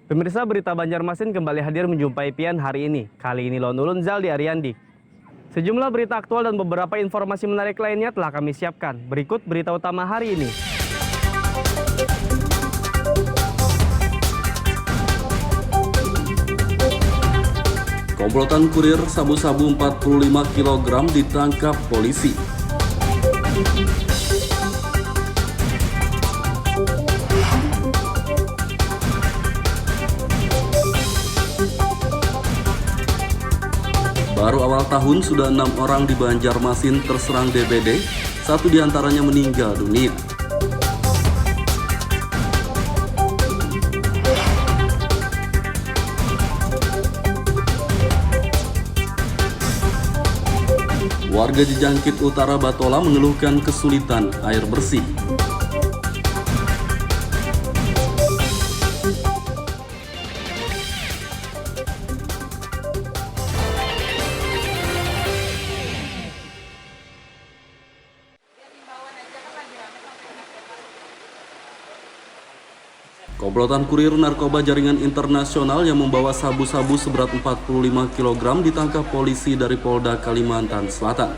Pemirsa, berita Banjarmasin kembali hadir menjumpai Pian hari ini. Kali ini Lone Ulun Zaldi Ariandi. Sejumlah berita aktual dan beberapa informasi menarik lainnya telah kami siapkan. Berikut berita utama hari ini. Komplotan kurir sabu-sabu 45 kg ditangkap polisi. Baru awal tahun sudah 6 orang di Banjarmasin terserang DBD, satu diantaranya meninggal dunia. Warga Jejangkit Utara Batola mengeluhkan kesulitan air bersih. Komplotan kurir narkoba jaringan internasional yang membawa sabu-sabu seberat 45 kg ditangkap polisi dari Polda Kalimantan Selatan.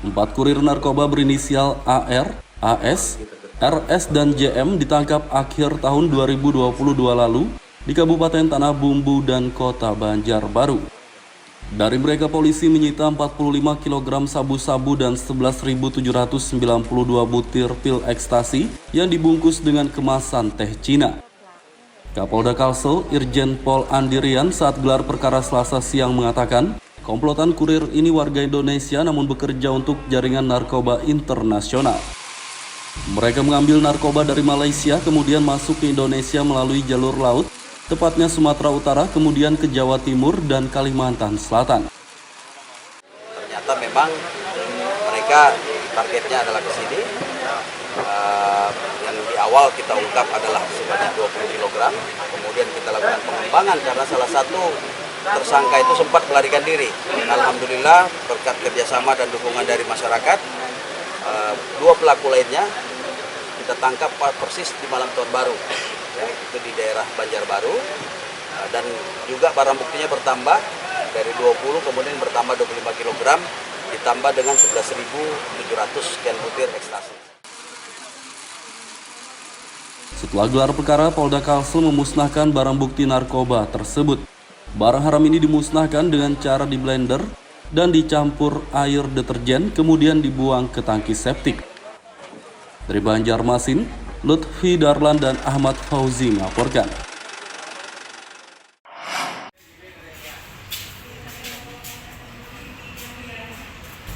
Empat kurir narkoba berinisial AR, AS, RS, dan JM ditangkap akhir tahun 2022 lalu di Kabupaten Tanah Bumbu dan Kota Banjarbaru. Dari mereka polisi menyita 45 kg sabu-sabu dan 11.792 butir pil ekstasi yang dibungkus dengan kemasan teh Cina. Kapolda Kalsel, Irjen Pol Andirian saat gelar perkara Selasa siang mengatakan, komplotan kurir ini warga Indonesia namun bekerja untuk jaringan narkoba internasional. Mereka mengambil narkoba dari Malaysia kemudian masuk ke Indonesia melalui jalur laut, tepatnya Sumatera Utara, kemudian ke Jawa Timur dan Kalimantan Selatan. Ternyata memang mereka targetnya adalah ke sini. Yang di awal kita ungkap adalah sebanyak 20 kg. Kemudian kita lakukan pengembangan karena salah satu tersangka itu sempat melarikan diri. Alhamdulillah berkat kerjasama dan dukungan dari masyarakat, dua pelaku lainnya kita tangkap persis di malam tahun baru. Ya, itu di daerah Banjarbaru, dan juga barang buktinya bertambah dari 20 kemudian bertambah 25 kg ditambah dengan 11.700 sekian butir ekstasi. Setelah gelar perkara, Polda Kalsel memusnahkan barang bukti narkoba tersebut. Barang haram ini dimusnahkan dengan cara di blender dan dicampur air deterjen kemudian dibuang ke tangki septik. Dari Banjarmasin, Lutfi Darlan dan Ahmad Fauzi melaporkan.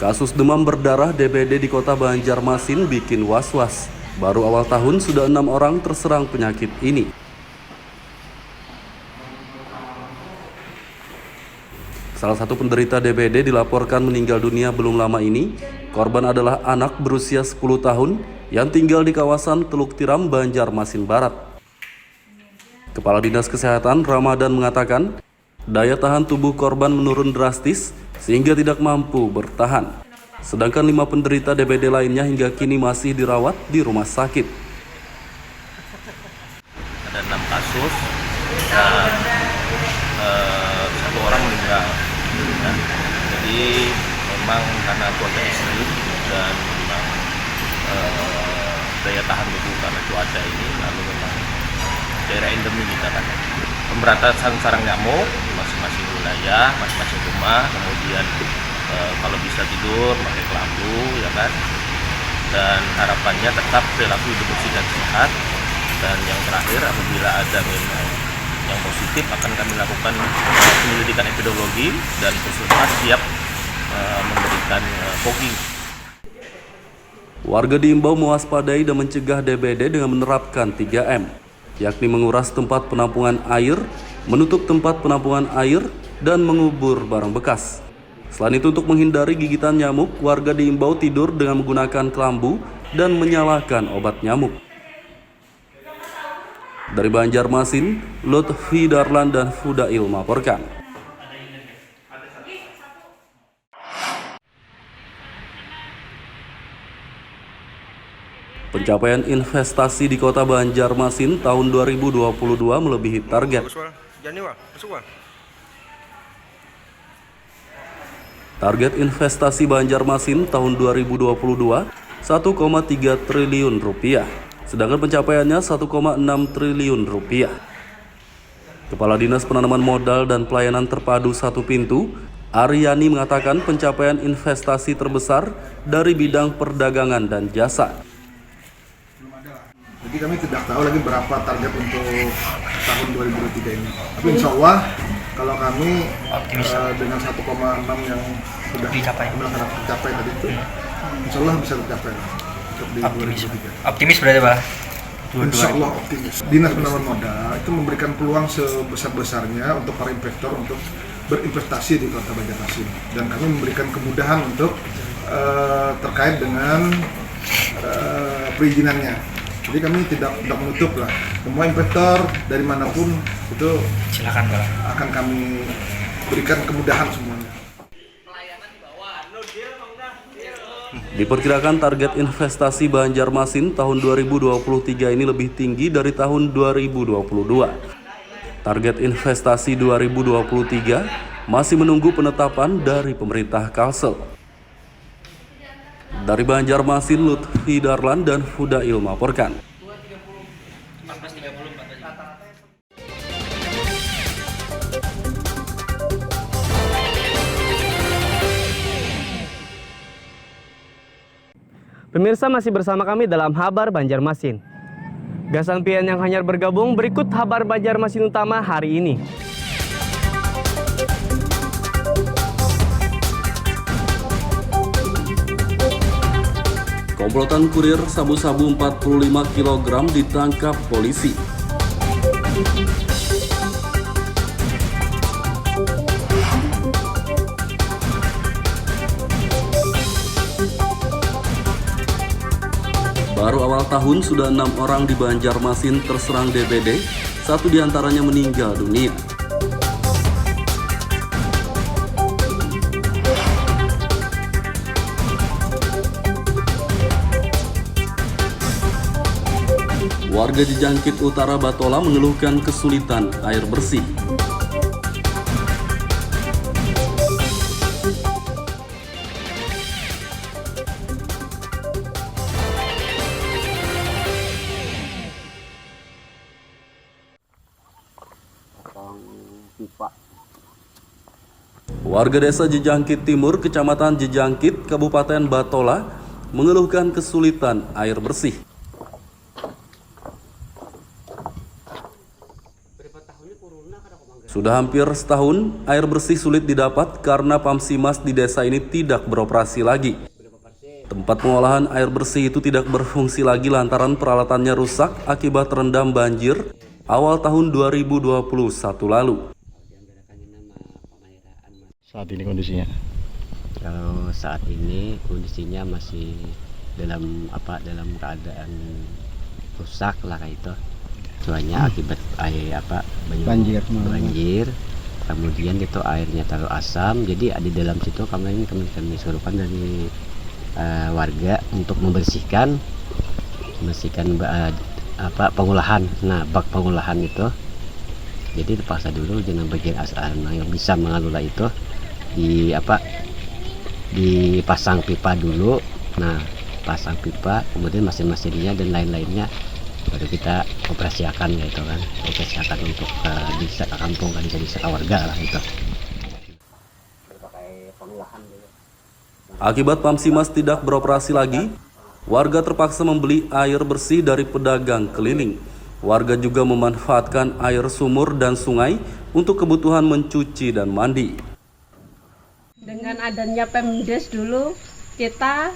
Kasus demam berdarah DBD di kota Banjarmasin bikin was-was. Baru awal tahun sudah 6 orang terserang penyakit ini. Salah satu penderita DBD dilaporkan meninggal dunia belum lama ini. Korban adalah anak berusia 10 tahun yang tinggal di kawasan Teluk Tiram, Banjarmasin Barat. Kepala Dinas Kesehatan Ramadan mengatakan, daya tahan tubuh korban menurun drastis sehingga tidak mampu bertahan. Sedangkan 5 penderita DBD lainnya hingga kini masih dirawat di rumah sakit. Ada 6 kasus dan 1 orang meninggal. Ya. Jadi memang karena cuaca ekstrim dan memang daya tahan tubuh karena cuaca ini, lalu memang daerah endemi kita kan. Pemberantasan sarang nyamuk di masing-masing wilayah, masing-masing rumah, kemudian kalau bisa tidur pakai kelambu, ya kan. Dan harapannya tetap perilaku hidup bersih dan sehat. Dan yang terakhir, apabila ada memang yang positif akan kami lakukan penyelidikan epidemiologi dan puskesmas siap memberikan fogging. Warga diimbau mewaspadai dan mencegah DBD dengan menerapkan 3M, yakni menguras tempat penampungan air, menutup tempat penampungan air, dan mengubur barang bekas. Selain itu, untuk menghindari gigitan nyamuk, warga diimbau tidur dengan menggunakan kelambu dan menyalakan obat nyamuk. Dari Banjarmasin, Lutfi Darlan dan Fudail melaporkan. Pencapaian investasi di Kota Banjarmasin tahun 2022 melebihi target. Target investasi Banjarmasin tahun 2022 1,3 triliun rupiah, sedangkan pencapaiannya 1,6 triliun rupiah. Kepala Dinas Penanaman Modal dan Pelayanan Terpadu Satu Pintu, Aryani mengatakan pencapaian investasi terbesar dari bidang perdagangan dan jasa. Jadi kami tidak tahu lagi berapa target untuk tahun 2023 ini. Tapi insya Allah kalau kami dengan 1,6 yang sudah tercapai tadi itu, insya Allah bisa tercapai untuk di 2023. Optimis berarti Pak? Insya Allah optimis. Dinas Penanaman Modal itu memberikan peluang sebesar-besarnya untuk para investor untuk berinvestasi di Kota Banjarmasin. Dan kami memberikan kemudahan untuk terkait dengan perizinannya. Jadi kami tidak menutup lah, semua investor dari manapun itu Silakan Pak. akan kami berikan kemudahan semuanya. Diperkirakan target investasi Banjarmasin tahun 2023 ini lebih tinggi dari tahun 2022. Target investasi 2023 masih menunggu penetapan dari pemerintah Kalsel. Dari Banjarmasin, Lutfi Darlan dan Fudail melaporkan. Pemirsa masih bersama kami dalam Habar Banjarmasin. Gasan pian yang hanyar bergabung, berikut Habar Banjarmasin utama hari ini. Komplotan kurir sabu-sabu 45 kg ditangkap polisi. Baru awal tahun sudah 6 orang di Banjarmasin terserang DBD, 1 diantaranya meninggal dunia. Warga Jejangkit Utara Batola mengeluhkan kesulitan air bersih. Warga desa Jejangkit Timur, Kecamatan Jejangkit, Kabupaten Batola mengeluhkan kesulitan air bersih. Sudah hampir setahun, air bersih sulit didapat karena Pamsimas di desa ini tidak beroperasi lagi. Tempat pengolahan air bersih itu tidak berfungsi lagi lantaran peralatannya rusak akibat terendam banjir awal tahun 2021 lalu. Saat ini kondisinya? Kalau saat ini kondisinya masih dalam keadaan rusak lah kayak itu. Soalnya akibat air banjir, kemudian itu airnya terlalu asam, jadi di dalam situ kami suruhkan dari warga untuk membersihkan pengolahan. Nah, bak pengolahan itu jadi terpaksa dulu dengan bagian yang bisa mengelola itu dipasang pipa dulu. Nah, pasang pipa, kemudian mesin-mesinnya dan lain-lainnya baru kita operasikan gitu kan, untuk desa kampung, desa warga lah itu. Akibat Pamsimas tidak beroperasi lagi, warga terpaksa membeli air bersih dari pedagang keliling. Warga juga memanfaatkan air sumur dan sungai untuk kebutuhan mencuci dan mandi. Dengan adanya Pemdes dulu, kita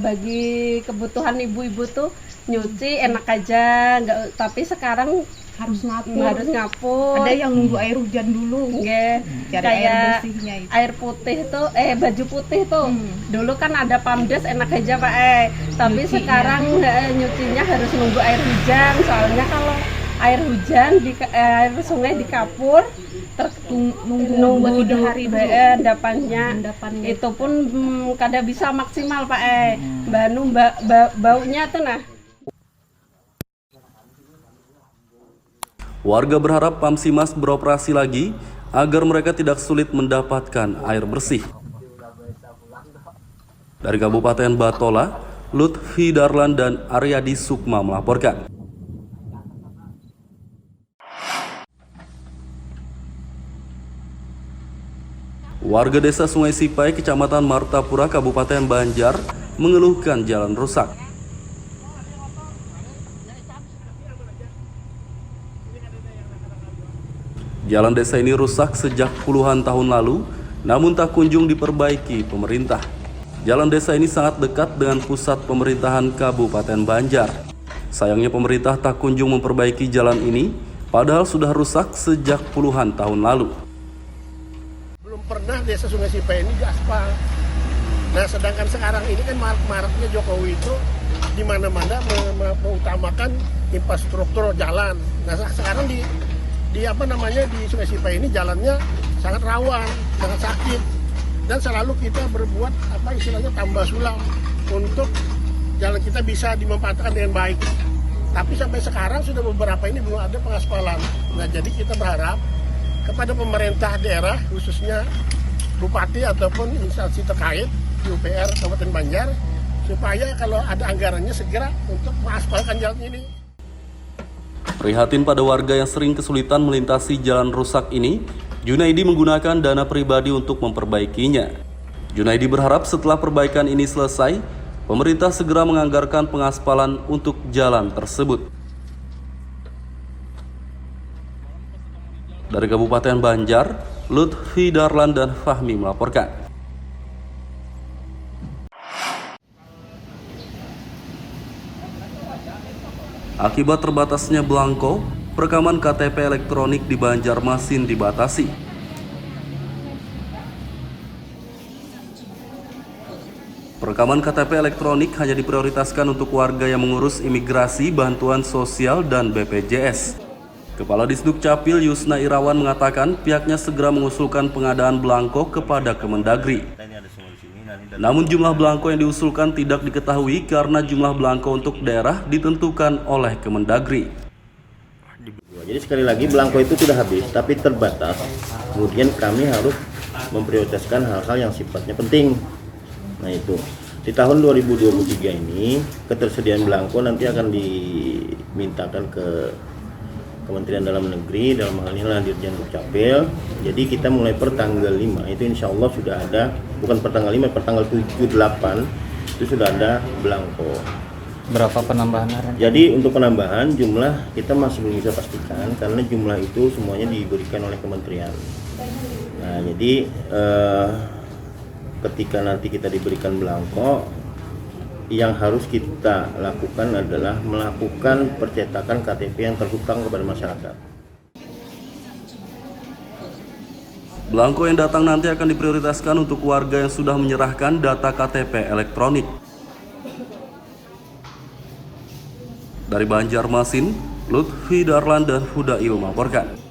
bagi kebutuhan ibu-ibu tuh nyuci enak aja, tapi sekarang harus ngapur. Ada yang nunggu air hujan dulu. Kayak air bersihnya itu. Air putih tuh, baju putih tuh. Dulu kan ada Pamdes enak aja Pak. Tapi nyucinya. Sekarang nyucinya harus nunggu air hujan. Soalnya kalau air hujan air sungai di kapur, nunggu 2-3 hari dulu. endapannya. Itu pun kada bisa maksimal Pak baunya tuh nah. Warga berharap Pamsimas beroperasi lagi agar mereka tidak sulit mendapatkan air bersih. Dari Kabupaten Batola, Lutfi Darlan dan Aryadi Sukma melaporkan. Warga Desa Sungai Sipai, Kecamatan Martapura, Kabupaten Banjar mengeluhkan jalan rusak. Jalan desa ini rusak sejak puluhan tahun lalu, namun tak kunjung diperbaiki pemerintah. Jalan desa ini sangat dekat dengan pusat pemerintahan Kabupaten Banjar. Sayangnya pemerintah tak kunjung memperbaiki jalan ini, padahal sudah rusak sejak puluhan tahun lalu. Belum pernah desa Sungai Sipai ini diaspal. Nah, sedangkan sekarang ini kan maraknya Jokowi itu di mana-mana mengutamakan infrastruktur jalan. Nah, sekarang di Sungai Sipai ini jalannya sangat rawan, sangat sakit, dan selalu kita berbuat tambah sulam untuk jalan kita bisa dimanfaatkan dengan baik. Tapi sampai sekarang sudah beberapa ini belum ada pengaspalan. Nah, jadi kita berharap kepada pemerintah daerah, khususnya bupati ataupun instansi terkait di UPR Kabupaten Banjar, supaya kalau ada anggarannya segera untuk mengaspalkan jalan ini. Prihatin pada warga yang sering kesulitan melintasi jalan rusak ini, Junaidi menggunakan dana pribadi untuk memperbaikinya. Junaidi berharap setelah perbaikan ini selesai, pemerintah segera menganggarkan pengaspalan untuk jalan tersebut. Dari Kabupaten Banjar, Lutfi Darlan dan Fahmi melaporkan. Akibat terbatasnya belangko, perekaman KTP elektronik di Banjarmasin dibatasi. Perekaman KTP elektronik hanya diprioritaskan untuk warga yang mengurus imigrasi, bantuan sosial, dan BPJS. Kepala Disduk Capil Yusna Irawan mengatakan pihaknya segera mengusulkan pengadaan belangko kepada Kemendagri. Namun jumlah belangko yang diusulkan tidak diketahui karena jumlah belangko untuk daerah ditentukan oleh Kemendagri. Jadi sekali lagi belangko itu sudah habis tapi terbatas. Kemudian kami harus memprioritaskan hal-hal yang sifatnya penting. Nah itu di tahun 2023 ini ketersediaan belangko nanti akan dimintakan ke Kementerian Dalam Negeri, dalam hal ini Dirjen Dukcapil. Jadi kita mulai per tanggal 5 itu insya Allah sudah ada, bukan per tanggal 5, per tanggal 7-8 itu sudah ada belangko. Berapa penambahan? Jadi untuk penambahan jumlah kita masih belum bisa pastikan karena jumlah itu semuanya diberikan oleh kementerian. Nah jadi ketika nanti kita diberikan belangko, yang harus kita lakukan adalah melakukan percetakan KTP yang terhutang kepada masyarakat. Belangko yang datang nanti akan diprioritaskan untuk warga yang sudah menyerahkan data KTP elektronik. Dari Banjarmasin, Lutfi Darlan dan Hudail melaporkan.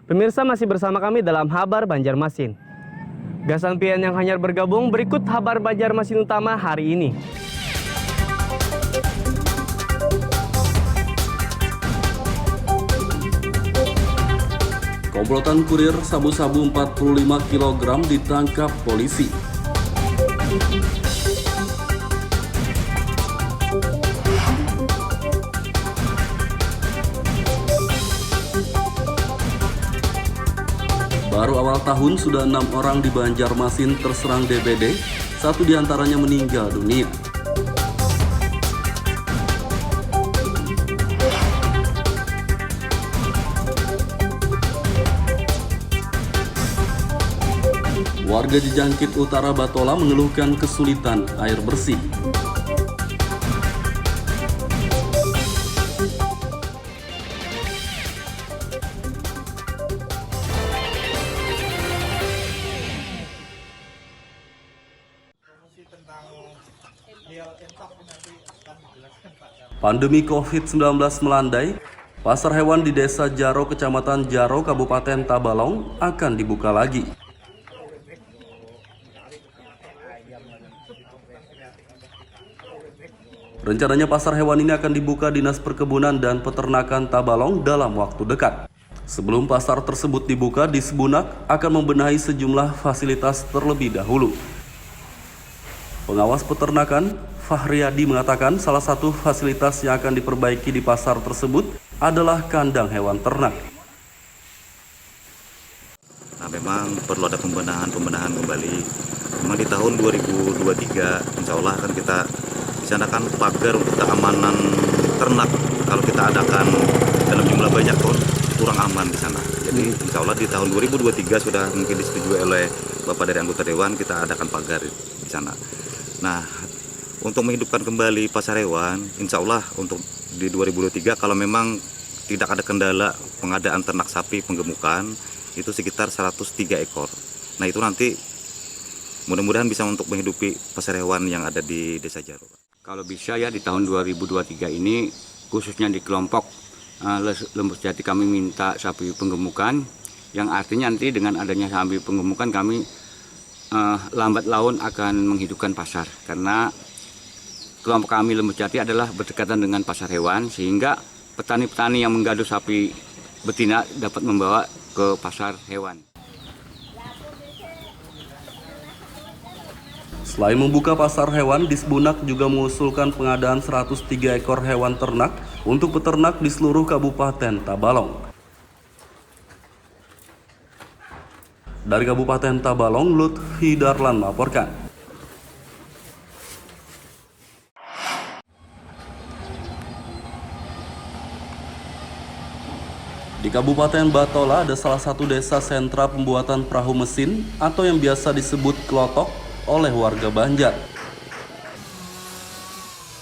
Pemirsa masih bersama kami dalam Habar Banjarmasin. Gasan pian yang hanyar bergabung, berikut Habar Banjarmasin utama hari ini. Komplotan kurir sabu-sabu 45 kg ditangkap polisi. Baru awal tahun sudah 6 orang di Banjarmasin terserang DBD, 1 diantaranya meninggal dunia. Warga Jejangkit Utara Batola mengeluhkan kesulitan air bersih. Pandemi COVID-19 melandai, pasar hewan di Desa Jaro, Kecamatan Jaro, Kabupaten Tabalong akan dibuka lagi. Rencananya pasar hewan ini akan dibuka Dinas Perkebunan dan Peternakan Tabalong dalam waktu dekat. Sebelum pasar tersebut dibuka, Disbunak akan membenahi sejumlah fasilitas terlebih dahulu. Pengawas peternakan, Fahriyadi, mengatakan salah satu fasilitas yang akan diperbaiki di pasar tersebut adalah kandang hewan ternak. Nah, memang perlu ada pembenahan kembali. Memang di tahun 2023, insya Allah akan kita disanakan pagar untuk keamanan ternak. Kalau kita adakan dalam jumlah banyak pun kurang aman di sana. Jadi insya Allah di tahun 2023 sudah mungkin disetujui oleh Bapak dari anggota Dewan, kita adakan pagar di sana. Nah, untuk menghidupkan kembali pasar hewan, insya Allah untuk di 2023 kalau memang tidak ada kendala pengadaan ternak sapi penggemukan, itu sekitar 103 ekor. Nah itu nanti mudah-mudahan bisa untuk menghidupi pasar hewan yang ada di Desa Jaro. Kalau bisa ya di tahun 2023 ini khususnya di kelompok Lembus Jati kami minta sapi penggemukan, yang artinya nanti dengan adanya sapi penggemukan kami lambat laun akan menghidupkan pasar, karena kelompok kami Lembus Jati adalah berdekatan dengan pasar hewan, sehingga petani-petani yang menggaduh sapi betina dapat membawa ke pasar hewan. Selain membuka pasar hewan, Disbunak juga mengusulkan pengadaan 103 ekor hewan ternak untuk peternak di seluruh Kabupaten Tabalong. Dari Kabupaten Tabalong, Lutfi Darlan melaporkan. Di Kabupaten Batola ada salah satu desa sentra pembuatan perahu mesin atau yang biasa disebut klotok oleh warga Banjar.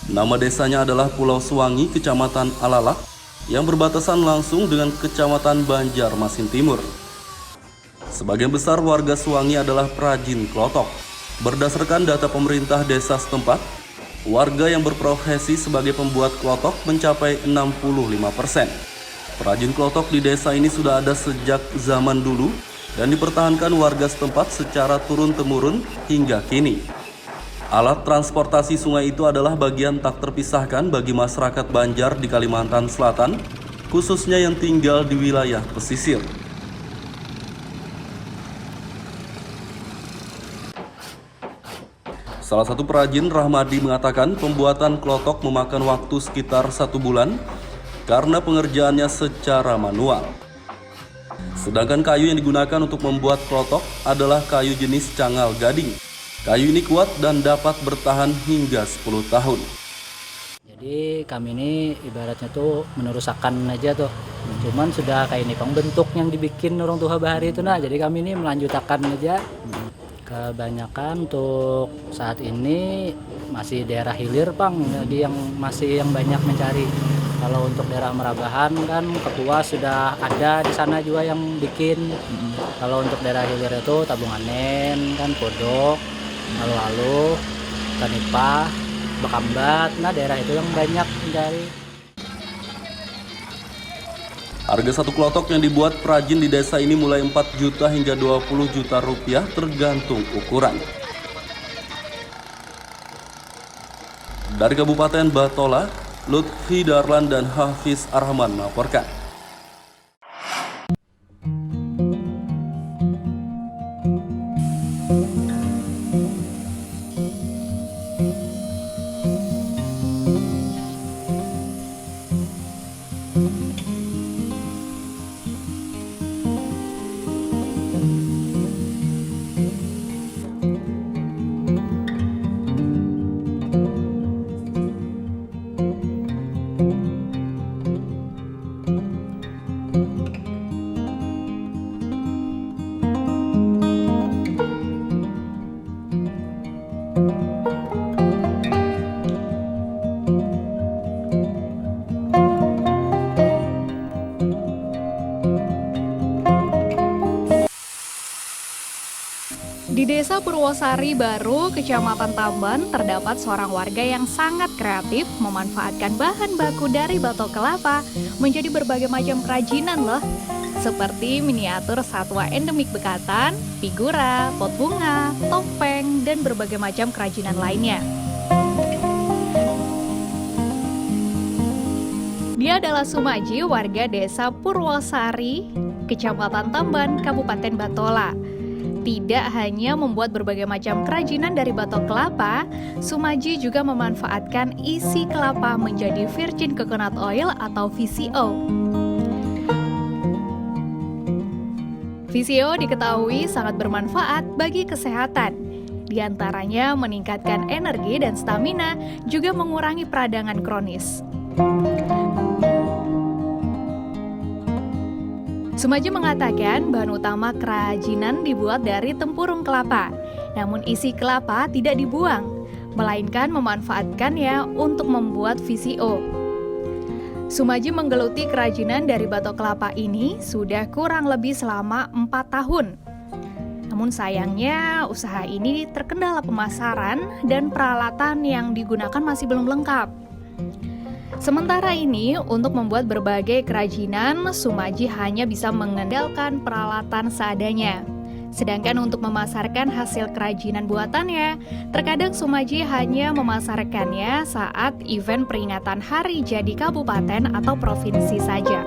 Nama desanya adalah Pulau Suwangi, Kecamatan Alalak, yang berbatasan langsung dengan Kecamatan Banjarmasin Timur. Sebagian besar warga Suwangi adalah perajin klotok. Berdasarkan data pemerintah desa setempat, warga yang berprofesi sebagai pembuat klotok mencapai 65%. Perajin klotok di desa ini sudah ada sejak zaman dulu dan dipertahankan warga setempat secara turun-temurun hingga kini. Alat transportasi sungai itu adalah bagian tak terpisahkan bagi masyarakat Banjar di Kalimantan Selatan, khususnya yang tinggal di wilayah pesisir. Salah satu perajin, Rahmadi, mengatakan pembuatan klotok memakan waktu sekitar 1 bulan karena pengerjaannya secara manual. Sedangkan kayu yang digunakan untuk membuat klotok adalah kayu jenis cangal gading. Kayu ini kuat dan dapat bertahan hingga 10 tahun. Jadi kami ini ibaratnya tuh menerusakan aja tuh. Cuman sudah kayak ini bentuk yang dibikin orang tua bahari itu, nah jadi kami ini melanjutkan aja. Kebanyakan untuk saat ini masih daerah hilir, Pang, jadi yang banyak mencari. Kalau untuk daerah Merabahan kan ketua sudah ada di sana juga yang bikin. Kalau untuk daerah hilir itu Tabunganen kan, Kodok, Lalu-Lalu, Tanipah, Bakambat, nah daerah itu yang banyak mencari. Harga satu klotok yang dibuat perajin di desa ini mulai 4 juta hingga 20 juta rupiah tergantung ukuran. Dari Kabupaten Batola, Lutfi Darlan dan Hafiz Arhaman melaporkan. Di Desa Purwosari Baru, Kecamatan Tamban, terdapat seorang warga yang sangat kreatif memanfaatkan bahan baku dari batok kelapa menjadi berbagai macam kerajinan loh. Seperti miniatur satwa endemik Bekatan, figura, pot bunga, topeng, dan berbagai macam kerajinan lainnya. Dia adalah Sumaji, warga Desa Purwosari, Kecamatan Tamban, Kabupaten Batola. Tidak hanya membuat berbagai macam kerajinan dari batok kelapa, Sumaji juga memanfaatkan isi kelapa menjadi virgin coconut oil atau VCO. VCO diketahui sangat bermanfaat bagi kesehatan. Di antaranya meningkatkan energi dan stamina, juga mengurangi peradangan kronis. Sumaji mengatakan bahan utama kerajinan dibuat dari tempurung kelapa, namun isi kelapa tidak dibuang, melainkan memanfaatkannya untuk membuat VCO. Sumaji menggeluti kerajinan dari batok kelapa ini sudah kurang lebih selama 4 tahun. Namun sayangnya usaha ini terkendala pemasaran dan peralatan yang digunakan masih belum lengkap. Sementara ini, untuk membuat berbagai kerajinan, Sumaji hanya bisa mengandalkan peralatan seadanya. Sedangkan untuk memasarkan hasil kerajinan buatannya, terkadang Sumaji hanya memasarkannya saat event peringatan hari jadi kabupaten atau provinsi saja.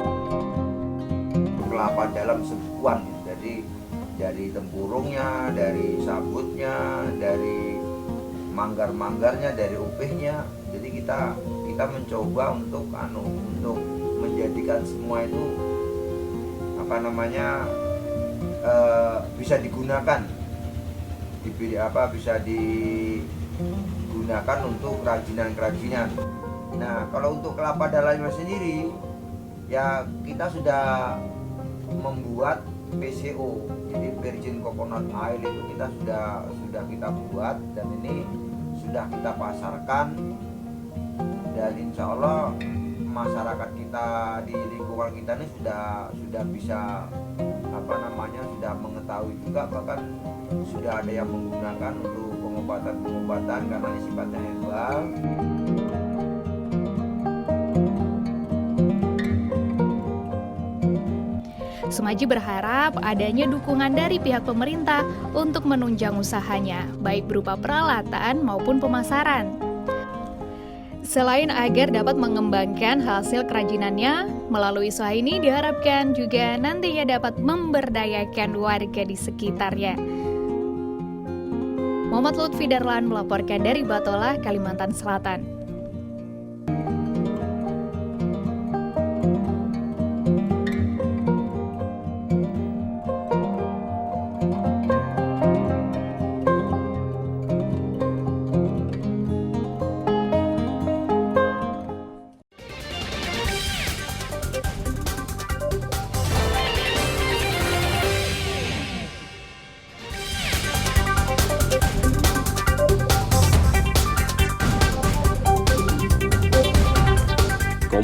Kelapa dalam sebuah, jadi dari tempurungnya, dari sabutnya, dari manggar-manggarnya, dari upihnya. Jadi kita mencoba untuk menjadikan semua itu bisa digunakan, bisa digunakan untuk kerajinan-kerajinan. Nah, kalau untuk kelapa dalamnya sendiri, ya kita sudah membuat VCO, jadi virgin coconut oil itu kita sudah kita buat dan ini sudah kita pasarkan. Dan insya Allah masyarakat kita di lingkungan kita ini sudah bisa sudah mengetahui juga, bahkan sudah ada yang menggunakan untuk pengobatan karena ini sifatnya herbal. Sumaji berharap adanya dukungan dari pihak pemerintah untuk menunjang usahanya, baik berupa peralatan maupun pemasaran. Selain agar dapat mengembangkan hasil kerajinannya, melalui usaha ini diharapkan juga nantinya dapat memberdayakan warga di sekitarnya. Muhammad Lutfi Darlan melaporkan dari Batola, Kalimantan Selatan.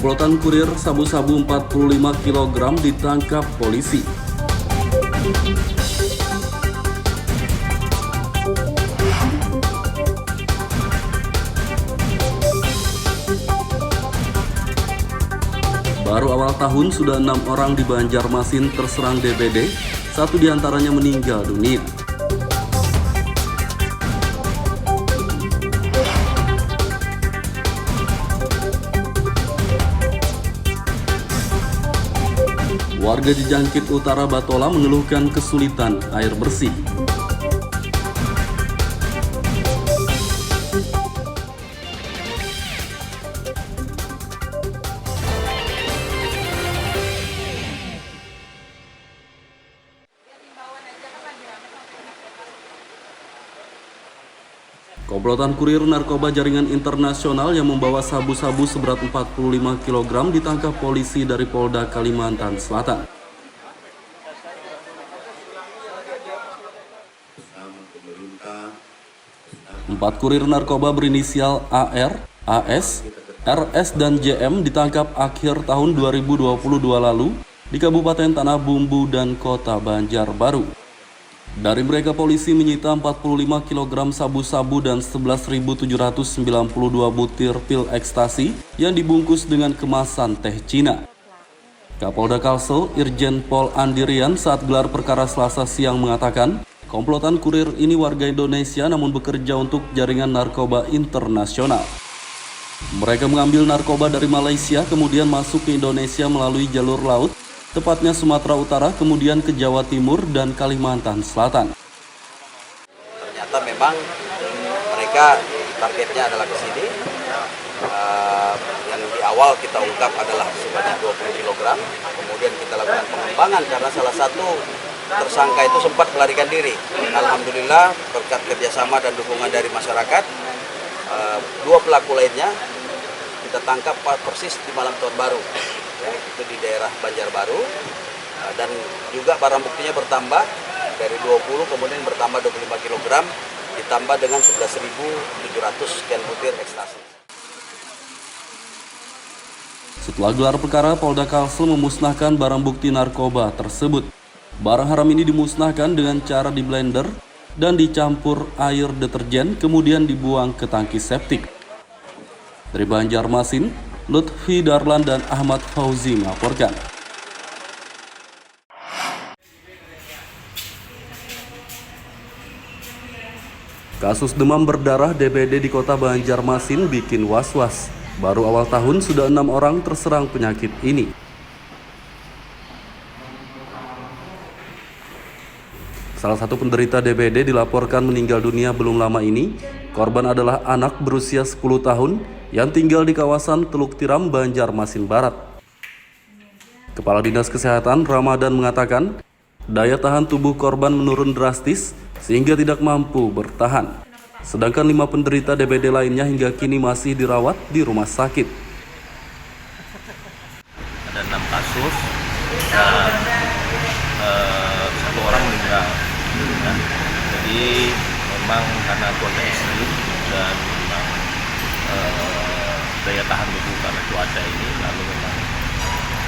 Komplotan kurir sabu-sabu 45 kg ditangkap polisi. Baru awal tahun sudah 6 orang di Banjarmasin terserang DBD, 1 diantaranya meninggal dunia. Warga di Jangkit Utara Batola mengeluhkan kesulitan air bersih. Komplotan kurir narkoba jaringan internasional yang membawa sabu-sabu seberat 45 kg ditangkap polisi dari Polda Kalimantan Selatan. 4 kurir narkoba berinisial AR, AS, RS, dan JM ditangkap akhir tahun 2022 lalu di Kabupaten Tanah Bumbu dan Kota Banjarbaru. Dari mereka polisi menyita 45 kg sabu-sabu dan 11.792 butir pil ekstasi yang dibungkus dengan kemasan teh Cina. Kapolda Kalsel, Irjen Pol Andirian saat gelar perkara Selasa siang mengatakan, komplotan kurir ini warga Indonesia namun bekerja untuk jaringan narkoba internasional. Mereka mengambil narkoba dari Malaysia kemudian masuk ke Indonesia melalui jalur laut, tepatnya Sumatera Utara, kemudian ke Jawa Timur dan Kalimantan Selatan. Ternyata memang mereka targetnya adalah ke sini. Yang di awal kita ungkap adalah sebanyak 20 kg. Kemudian kita lakukan pengembangan karena salah satu tersangka itu sempat melarikan diri. Alhamdulillah berkat kerjasama dan dukungan dari masyarakat, dua pelaku lainnya kita tangkap persis di malam tahun baru. Itu di daerah Banjarbaru, dan juga barang buktinya bertambah dari 20 kemudian bertambah 25 kg ditambah dengan 11.700 sekian butir ekstasi. Setelah gelar perkara, Polda Kalsel memusnahkan barang bukti narkoba tersebut. Barang haram ini dimusnahkan dengan cara di blender dan dicampur air deterjen kemudian dibuang ke tangki septik. Dari Banjarmasin, Lutfi Darlan dan Ahmad Fauzi melaporkan. Kasus demam berdarah DBD di Kota Banjarmasin bikin was-was. Baru awal tahun sudah 6 orang terserang penyakit ini. Salah satu penderita DBD dilaporkan meninggal dunia belum lama ini. Korban adalah anak berusia 10 tahun yang tinggal di kawasan Teluk Tiram, Banjarmasin Barat. Kepala Dinas Kesehatan Ramadan mengatakan, daya tahan tubuh korban menurun drastis sehingga tidak mampu bertahan. Sedangkan 5 penderita DBD lainnya hingga kini masih dirawat di rumah sakit. Ada 6 kasus dan 1 orang meninggal. Ya. Jadi memang karena cuaca ekstrim dan memang daya tahan tubuh karena cuaca ini, lalu memang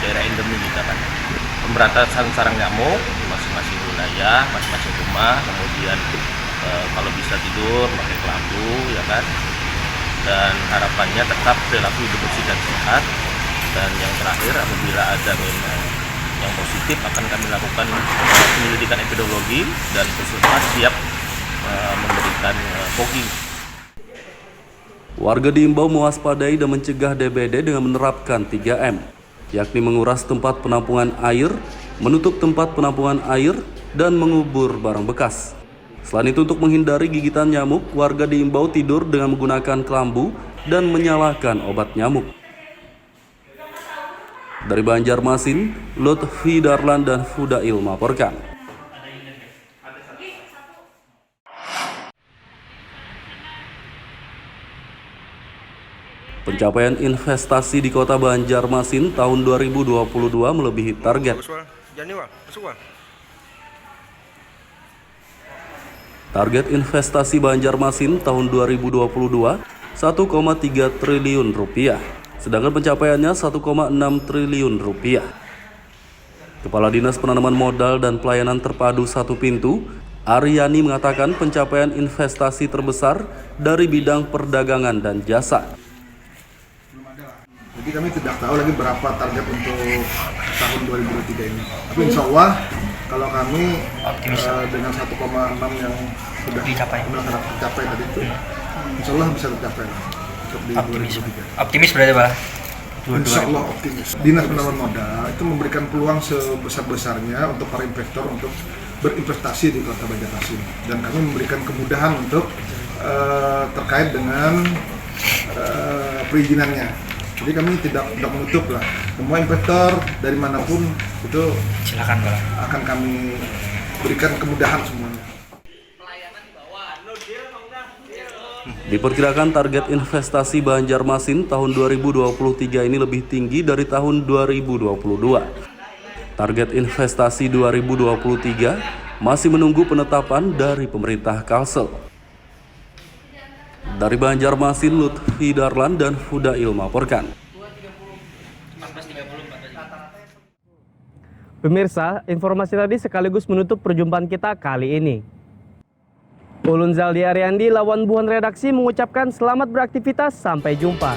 daerah endemi kita kan. Pemberantasan sarang nyamuk di masing-masing wilayah, masing-masing rumah, kemudian kalau bisa tidur pakai kelambu, ya kan. Dan harapannya tetap perilaku hidup bersih dan sehat. Dan yang terakhir, apabila ada memang yang positif akan kami lakukan penyelidikan epidemiologi dan puskesmas siap memberikan fogging. Warga diimbau mewaspadai dan mencegah DBD dengan menerapkan 3M, yakni menguras tempat penampungan air, menutup tempat penampungan air, dan mengubur barang bekas. Selain itu, untuk menghindari gigitan nyamuk, warga diimbau tidur dengan menggunakan kelambu dan menyalakan obat nyamuk. Dari Banjarmasin, Lutfi Darlan dan Fudail melaporkan. Pencapaian investasi di Kota Banjarmasin tahun 2022 melebihi target. Target investasi Banjarmasin tahun 2022 1,3 triliun rupiah, sedangkan pencapaiannya 1,6 triliun rupiah. Kepala Dinas Penanaman Modal dan Pelayanan Terpadu Satu Pintu, Aryani mengatakan pencapaian investasi terbesar dari bidang perdagangan dan jasa. Jadi kami tidak tahu lagi berapa target untuk tahun 2023 ini. Tapi insya Allah kalau kami dengan 1,6 yang sudah tercapai tadi itu, insya Allah bisa tercapai untuk di 2023. Optimis berarti Pak? Insya Allah optimis. Dinas Penanaman Modal itu memberikan peluang sebesar-besarnya untuk para investor untuk berinvestasi di Kota Banjarmasin, dan kami memberikan kemudahan untuk terkait dengan perizinannya. Jadi kami tidak menutup lah, semua investor dari manapun itu silakan Pak, akan kami berikan kemudahan semuanya. Diperkirakan target investasi Banjarmasin tahun 2023 ini lebih tinggi dari tahun 2022. Target investasi 2023 masih menunggu penetapan dari pemerintah Kalsel. Dari Banjarmasin, Lutfi Darlan dan Fudail melaporkan. Pemirsa, informasi tadi sekaligus menutup perjumpaan kita kali ini. Ulun Zaldi Ariandi, lawan buhan redaksi mengucapkan selamat beraktivitas, sampai jumpa.